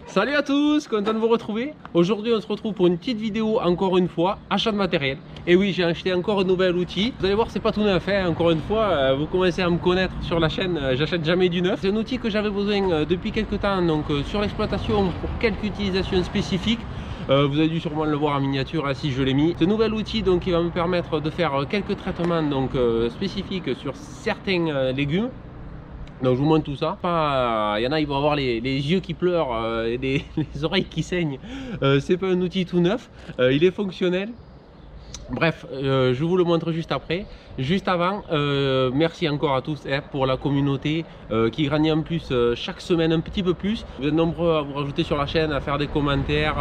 Salut à tous, content de vous retrouver. Aujourd'hui on se retrouve pour une petite vidéo, encore une fois, achat de matériel. Et oui, j'ai acheté encore un nouvel outil. Vous allez voir, c'est pas tout neuf, hein. Encore une fois, vous commencez à me connaître sur la chaîne, j'achète jamais du neuf. C'est un outil que j'avais besoin depuis quelques temps, donc sur l'exploitation pour quelques utilisations spécifiques. Vous avez dû sûrement le voir en miniature, hein, si je l'ai mis. Ce nouvel outil donc qui va me permettre de faire quelques traitements donc spécifiques sur certains légumes. Donc je vous montre tout ça. Il y en a, ils vont avoir les yeux qui pleurent et les oreilles qui saignent. C'est pas un outil tout neuf, il est fonctionnel. Bref, je vous le montre juste après. Juste avant, merci encore à tous pour la communauté qui grandit en plus chaque semaine un petit peu plus. Vous êtes nombreux à vous rajouter sur la chaîne, à faire des commentaires,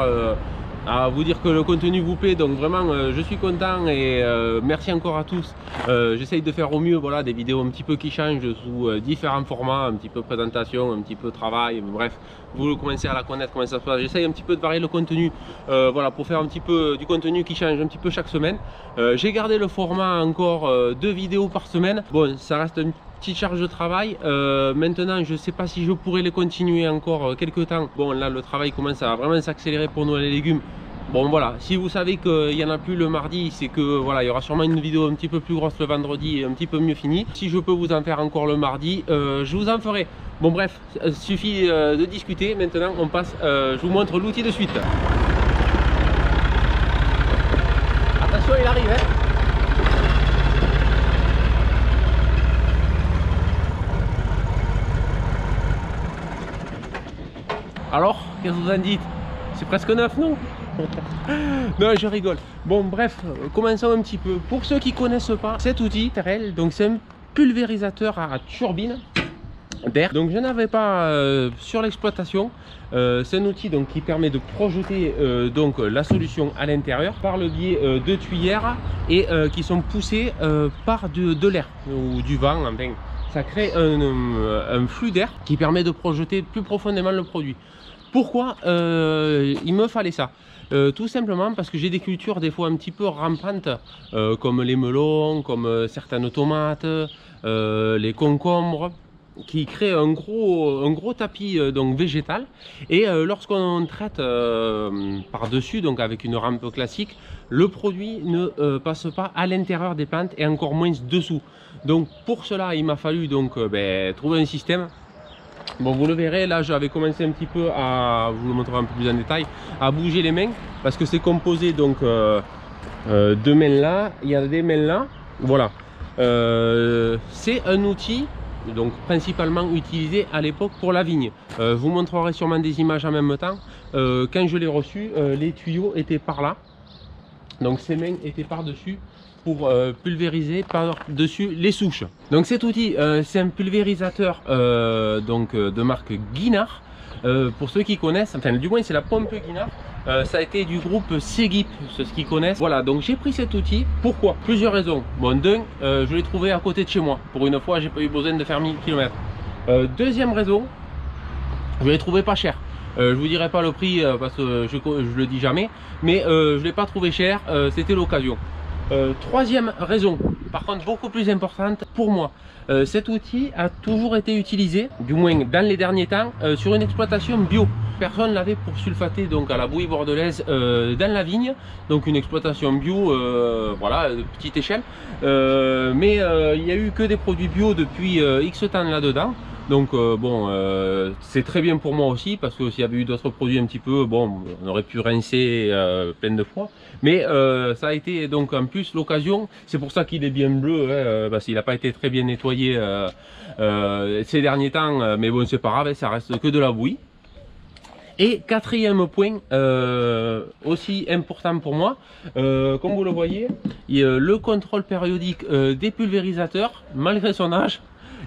à vous dire que le contenu vous plaît. Donc vraiment, je suis content et merci encore à tous. J'essaye de faire au mieux, voilà, des vidéos un petit peu qui changent sous différents formats, un petit peu présentation, un petit peu travail. Bref, vous commencez à la connaître comment ça se passe. J'essaye un petit peu de varier le contenu, voilà, pour faire un petit peu du contenu qui change un petit peu chaque semaine. J'ai gardé le format encore 2 vidéos par semaine. Bon, ça reste une petite charge de travail. Maintenant, je ne sais pas si je pourrais les continuer encore quelques temps. Bon, là, le travail commence à vraiment s'accélérer pour nous les légumes. Bon, voilà, si vous savez qu'il n'y en a plus le mardi, c'est que voilà, il y aura sûrement une vidéo un petit peu plus grosse le vendredi et un petit peu mieux finie. Si je peux vous en faire encore le mardi, je vous en ferai. Bon, bref, il suffit de discuter. Maintenant, on passe, je vous montre l'outil de suite. Attention, il arrive, hein. Alors, qu'est-ce que vous en dites? C'est presque neuf, non? Non, je rigole. Bon, bref, commençons un petit peu. Pour ceux qui ne connaissent pas cet outil, donc c'est un pulvérisateur à turbine d'air. Donc je n'avais pas sur l'exploitation. C'est un outil donc qui permet de projeter donc la solution à l'intérieur par le biais de tuyères et qui sont poussées par de l'air ou du vent. Enfin, ça crée un flux d'air qui permet de projeter plus profondément le produit. Pourquoi il me fallait ça? Tout simplement parce que j'ai des cultures des fois un petit peu rampantes, comme les melons, comme certaines tomates, les concombres, qui créent un gros tapis donc végétal. Et lorsqu'on traite par dessus, donc avec une rampe classique, le produit ne passe pas à l'intérieur des plantes et encore moins dessous. Donc pour cela il m'a fallu donc trouver un système. Bon, vous le verrez, là j'avais commencé un petit peu à vous le montrer un peu plus en détail, à bouger les mains parce que c'est composé donc de mains là, il y a des mains là, voilà. C'est un outil donc principalement utilisé à l'époque pour la vigne. Je vous montrerai sûrement des images en même temps. Quand je l'ai reçu, les tuyaux étaient par là, donc ces mains étaient par dessus pour pulvériser par-dessus les souches. Donc cet outil, c'est un pulvérisateur donc de marque Guinard. Pour ceux qui connaissent, enfin du moins c'est la pompe Guinard. Ça a été du groupe Segip, ceux qui connaissent. Voilà, donc j'ai pris cet outil. Pourquoi? Plusieurs raisons. Bon, d'un, je l'ai trouvé à côté de chez moi. Pour une fois, j'ai pas eu besoin de faire 1000 km. Deuxième raison, je l'ai trouvé pas cher. Je vous dirai pas le prix parce que je le dis jamais, mais je l'ai pas trouvé cher, c'était l'occasion. Troisième raison, par contre beaucoup plus importante pour moi, cet outil a toujours été utilisé, du moins dans les derniers temps, sur une exploitation bio. Personne l'avait pour sulfater donc à la bouillie bordelaise dans la vigne, donc une exploitation bio, voilà, de petite échelle. Mais il n'y a eu que des produits bio depuis X temps là-dedans. Donc bon, c'est très bien pour moi aussi parce que s'il y avait eu d'autres produits un petit peu, bon, on aurait pu rincer plein de fois. Mais ça a été donc en plus l'occasion, c'est pour ça qu'il est bien bleu, hein, parce qu'il n'a pas été très bien nettoyé ces derniers temps. Mais bon, c'est pas grave, ça reste que de la bouillie. Et quatrième point, aussi important pour moi, comme vous le voyez, le contrôle périodique des pulvérisateurs, malgré son âge,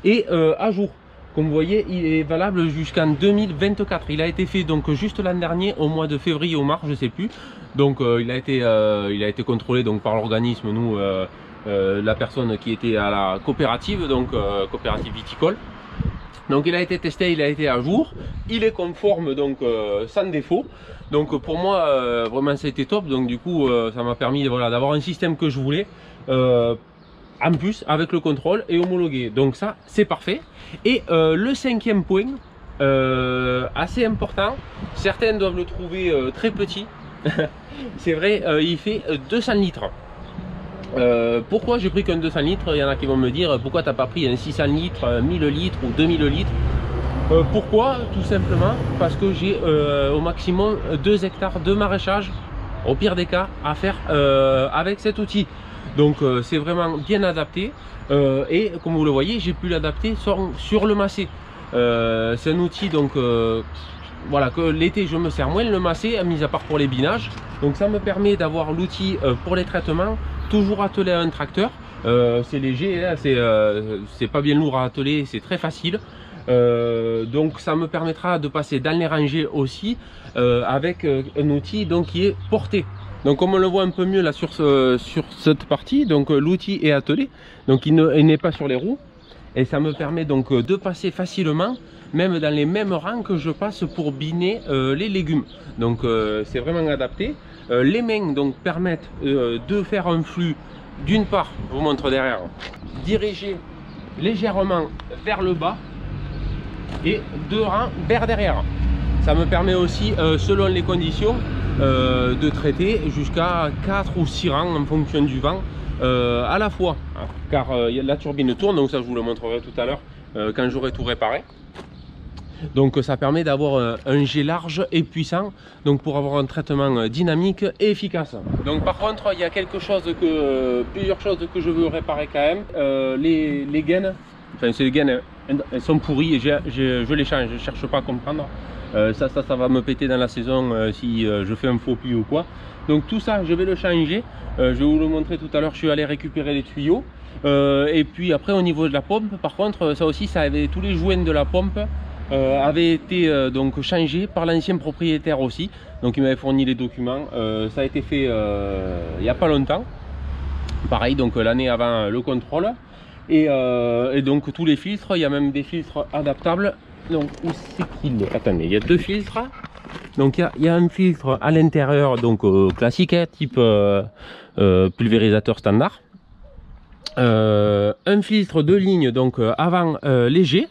est à jour. Comme vous voyez, il est valable jusqu'en 2024. Il a été fait donc juste l'an dernier, au mois de février ou mars, je sais plus. Donc il a été contrôlé donc par l'organisme, nous, la personne qui était à la coopérative, donc coopérative viticole. Donc il a été testé, il a été à jour, il est conforme donc sans défaut. Donc pour moi vraiment ça a été top. Donc du coup ça m'a permis voilà, d'avoir un système que je voulais. En plus avec le contrôle et homologué, donc ça c'est parfait. Et le cinquième point, assez important. Certains doivent le trouver très petit. C'est vrai, il fait 200 litres. Pourquoi j'ai pris qu'un 200 litres? Il y en a qui vont me dire pourquoi t'as pas pris un 600 litres, 1000 litres ou 2000 litres. Pourquoi? Tout simplement parce que j'ai au maximum 2 hectares de maraîchage, au pire des cas, à faire avec cet outil. Donc c'est vraiment bien adapté et comme vous le voyez, j'ai pu l'adapter sur le macé. C'est un outil donc voilà, que l'été je me sers moins le macé, mis à part pour les binages. Donc ça me permet d'avoir l'outil pour les traitements, toujours attelé à un tracteur. C'est léger, hein, c'est pas bien lourd à atteler, c'est très facile. Donc ça me permettra de passer dans les rangées aussi avec un outil donc qui est porté. Donc comme on le voit un peu mieux là sur cette partie, donc l'outil est attelé, donc il n'est pas sur les roues. Et ça me permet donc de passer facilement, même dans les mêmes rangs que je passe pour biner les légumes. Donc c'est vraiment adapté. Les mains donc permettent de faire un flux, d'une part, je vous montre derrière, dirigé légèrement vers le bas et 2 rangs vers derrière. Ça me permet aussi, selon les conditions, de traiter jusqu'à 4 ou 6 rangs en fonction du vent à la fois, car la turbine tourne, donc ça je vous le montrerai tout à l'heure quand j'aurai tout réparé. Donc ça permet d'avoir un jet large et puissant, donc pour avoir un traitement dynamique et efficace. Donc par contre il y a plusieurs choses que je veux réparer quand même. Les gaines, enfin c'est les gaines, elles sont pourries et je les change, je ne cherche pas à comprendre. Ça va me péter dans la saison si je fais un faux puits ou quoi. Donc tout ça je vais le changer, je vais vous le montrer tout à l'heure. Je suis allé récupérer les tuyaux et puis après au niveau de la pompe, par contre ça aussi, tous les joints de la pompe avaient été donc changés par l'ancien propriétaire aussi, donc il m'avait fourni les documents. Ça a été fait il n'y a pas longtemps, pareil, donc l'année avant le contrôle. Et donc tous les filtres, il y a même des filtres adaptables. Donc où c'est qu'il est? Attendez, il y a 2 filtres. Donc il y a un filtre à l'intérieur, donc classique, hein, type pulvérisateur standard. Un filtre de ligne donc avant léger.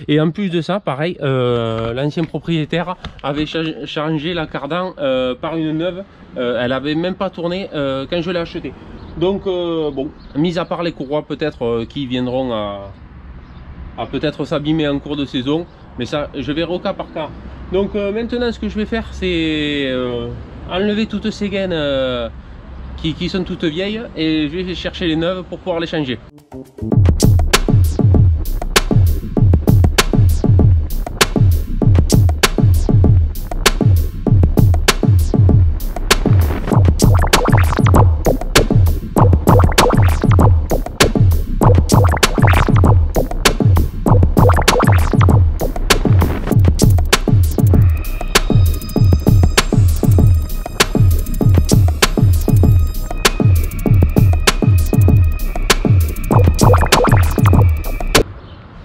Et en plus de ça, pareil, l'ancien propriétaire avait changé la cardan par une neuve. Elle avait même pas tourné quand je l'ai acheté. Donc bon, mis à part les courroies peut-être qui viendront à peut-être s'abîmer en cours de saison, mais ça je verrai au cas par cas. Donc maintenant ce que je vais faire, c'est enlever toutes ces gaines qui sont toutes vieilles, et je vais chercher les neuves pour pouvoir les changer.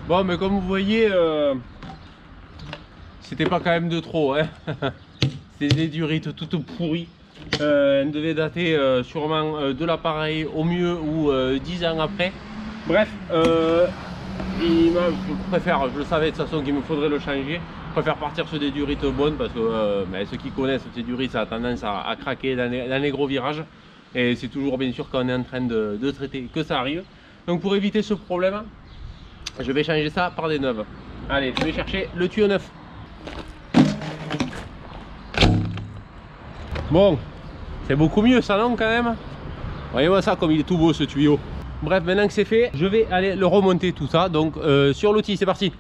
Bon, mais comme vous voyez, c'était pas quand même de trop, hein. C'est des durites toutes pourries. Elles devaient dater sûrement de l'appareil au mieux ou 10 ans après. Bref, je préfère, je le savais de toute façon qu'il me faudrait le changer. Je préfère partir sur des durites bonnes parce que ceux qui connaissent ces durites, ça a tendance à craquer dans les gros virages. Et c'est toujours bien sûr quand on est en train de traiter que ça arrive. Donc pour éviter ce problème, je vais changer ça par des neuves. Allez, je vais chercher le tuyau neuf. Bon, c'est beaucoup mieux ça, non, quand même? Voyez-moi ça, comme il est tout beau ce tuyau. Bref, maintenant que c'est fait, je vais aller le remonter tout ça. Donc sur l'outil, c'est parti.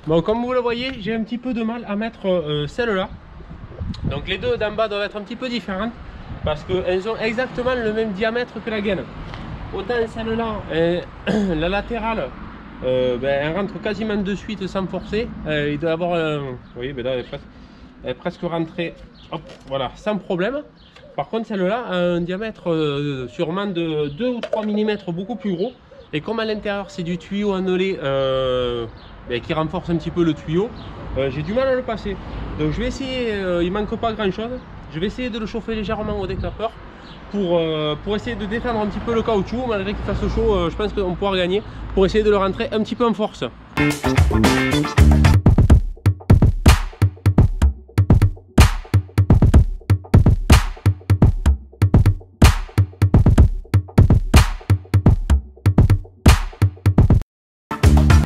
Bon, comme vous le voyez, j'ai un petit peu de mal à mettre celle-là. Donc les deux d'en bas doivent être un petit peu différentes parce qu'elles ont exactement le même diamètre que la gaine. Autant celle-là, la latérale, elle rentre quasiment de suite sans forcer. Il doit y avoir, vous voyez, là, elle est presque rentrée, hop, voilà, sans problème. Par contre, celle-là a un diamètre sûrement de 2 ou 3 mm beaucoup plus gros. Et comme à l'intérieur c'est du tuyau annelé qui renforce un petit peu le tuyau, j'ai du mal à le passer. Donc je vais essayer, il manque pas grand chose, je vais essayer de le chauffer légèrement au décapeur pour essayer de détendre un petit peu le caoutchouc. Malgré qu'il fasse chaud, je pense qu'on pourra gagner pour essayer de le rentrer un petit peu en force.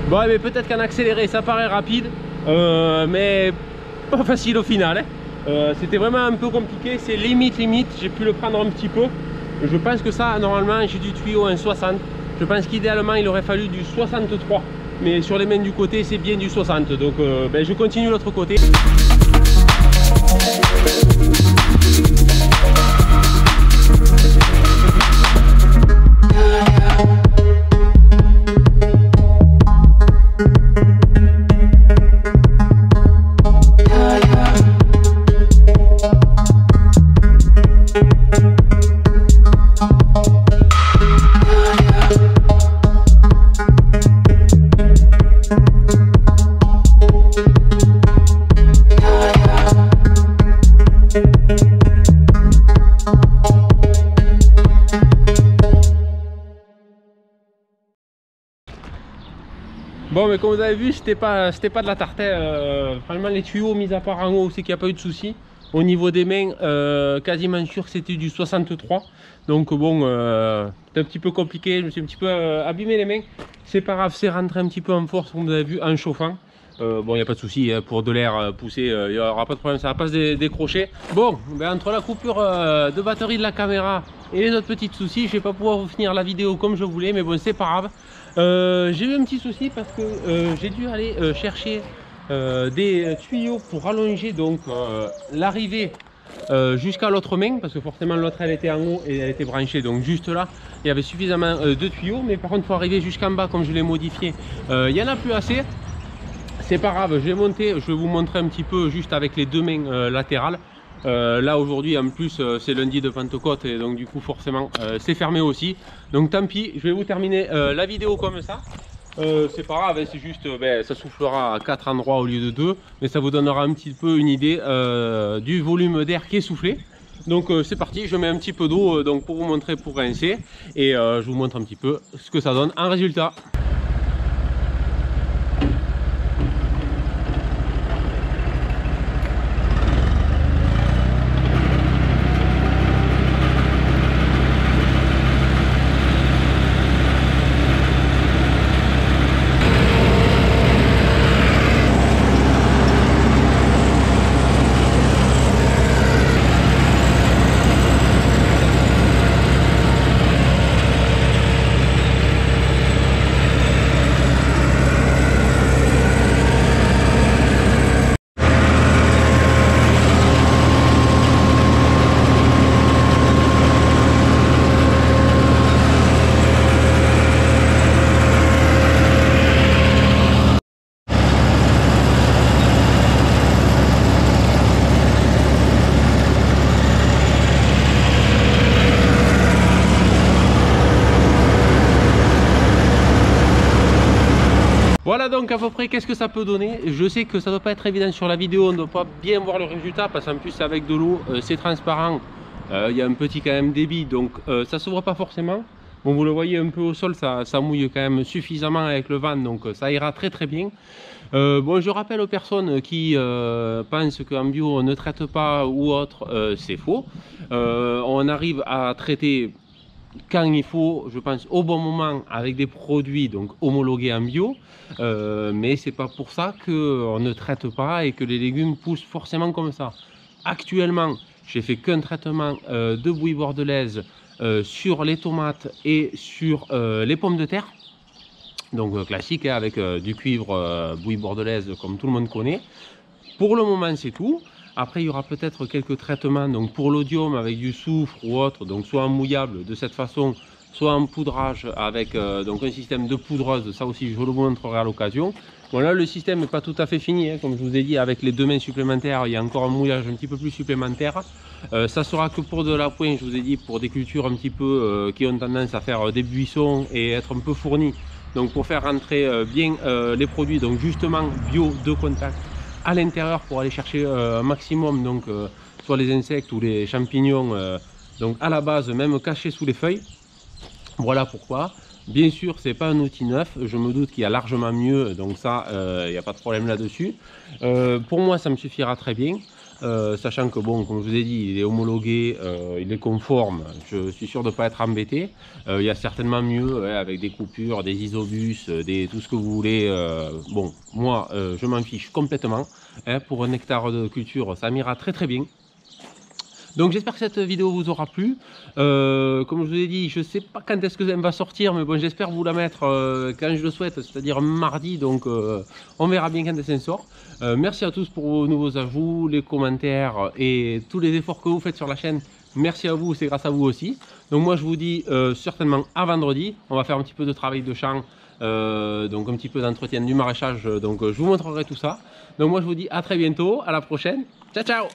Bon, mais peut-être qu'en accéléré ça paraît rapide, mais pas facile au final, hein. C'était vraiment un peu compliqué, c'est limite, j'ai pu le prendre un petit peu. Je pense que ça, normalement, j'ai du tuyau en 60. Je pense qu'idéalement, il aurait fallu du 63. Mais sur les mains du côté, c'est bien du 60. Donc, je continue l'autre côté. Bon, mais comme vous avez vu, c'était pas de la tarte. Franchement, les tuyaux, mis à part en haut, c'est qu'il n'y a pas eu de souci. Au niveau des mains, quasiment sûr que c'était du 63. Donc bon, c'était un petit peu compliqué. Je me suis un petit peu abîmé les mains. C'est pas grave, c'est rentré un petit peu en force, comme vous avez vu, en chauffant. Bon, il n'y a pas de souci, hein, pour de l'air poussé, il n'y aura pas de problème, ça va pas se décrocher. Bon, entre la coupure de batterie de la caméra et les autres petits soucis, je vais pas pouvoir vous finir la vidéo comme je voulais, mais bon, c'est pas grave. J'ai eu un petit souci parce que j'ai dû aller chercher des tuyaux pour allonger donc l'arrivée jusqu'à l'autre main, parce que forcément l'autre elle était en haut et elle était branchée, donc juste là il y avait suffisamment de tuyaux, mais par contre il faut arriver jusqu'en bas comme je l'ai modifié, il n'y en a plus assez. C'est pas grave, je vais monter, je vais vous montrer un petit peu juste avec les deux mains latérales. Là aujourd'hui en plus c'est lundi de Pentecôte et donc du coup forcément c'est fermé aussi. Donc tant pis, je vais vous terminer la vidéo comme ça. C'est pas grave, c'est juste ça soufflera à 4 endroits au lieu de 2. Mais ça vous donnera un petit peu une idée du volume d'air qui est soufflé. Donc c'est parti, je mets un petit peu d'eau donc pour vous montrer, pour rincer. Et je vous montre un petit peu ce que ça donne en résultat. Voilà donc à peu près qu'est-ce que ça peut donner. Je sais que ça doit pas être évident sur la vidéo, on ne doit pas bien voir le résultat parce qu'en plus c'est avec de l'eau, c'est transparent, il y a un petit quand même débit, donc ça se voit pas forcément. Bon, vous le voyez un peu au sol, ça mouille quand même suffisamment avec le vent, donc ça ira très bien. Bon, je rappelle aux personnes qui pensent qu'en bio on ne traite pas ou autre, c'est faux. On arrive à traiter quand il faut, je pense au bon moment, avec des produits donc homologués en bio, mais c'est pas pour ça qu'on ne traite pas et que les légumes poussent forcément comme ça. Actuellement, j'ai fait qu'un traitement de bouillie bordelaise sur les tomates et sur les pommes de terre, donc classique, hein, avec du cuivre bouillie bordelaise comme tout le monde connaît. Pour le moment c'est tout. Après il y aura peut-être quelques traitements donc pour l'odium avec du soufre ou autre, donc soit en mouillable de cette façon, soit en poudrage avec donc un système de poudreuse, ça aussi je vous le montrerai à l'occasion. Bon là le système n'est pas tout à fait fini, hein, comme je vous ai dit, avec les 2 mains supplémentaires, il y a encore un mouillage un petit peu plus supplémentaire. Ça sera que pour de la pointe, je vous ai dit, pour des cultures un petit peu qui ont tendance à faire des buissons et être un peu fournis. Donc pour faire rentrer bien les produits, donc justement bio de contact à l'intérieur pour aller chercher un maximum, donc soit les insectes ou les champignons, donc à la base même cachés sous les feuilles. Voilà pourquoi. Bien sûr, c'est pas un outil neuf, je me doute qu'il y a largement mieux, donc ça, il n'y a pas de problème là-dessus. Pour moi, ça me suffira très bien, sachant que, bon, comme je vous ai dit, il est homologué, il est conforme, je suis sûr de ne pas être embêté. Il y a certainement mieux, ouais, avec des coupures, des isobus, tout ce que vous voulez. Bon, moi, je m'en fiche complètement. Hein, pour un hectare de culture, ça m'ira très très bien. Donc j'espère que cette vidéo vous aura plu. Comme je vous ai dit, je ne sais pas quand est-ce que elle va sortir, mais bon, j'espère vous la mettre quand je le souhaite, c'est-à-dire mardi. Donc on verra bien quand elle sort. Merci à tous pour vos nouveaux ajouts, les commentaires et tous les efforts que vous faites sur la chaîne. Merci à vous, c'est grâce à vous aussi. Donc moi je vous dis certainement à vendredi. On va faire un petit peu de travail de champ, donc un petit peu d'entretien du maraîchage. Donc je vous montrerai tout ça. Donc moi je vous dis à très bientôt, à la prochaine. Ciao ciao.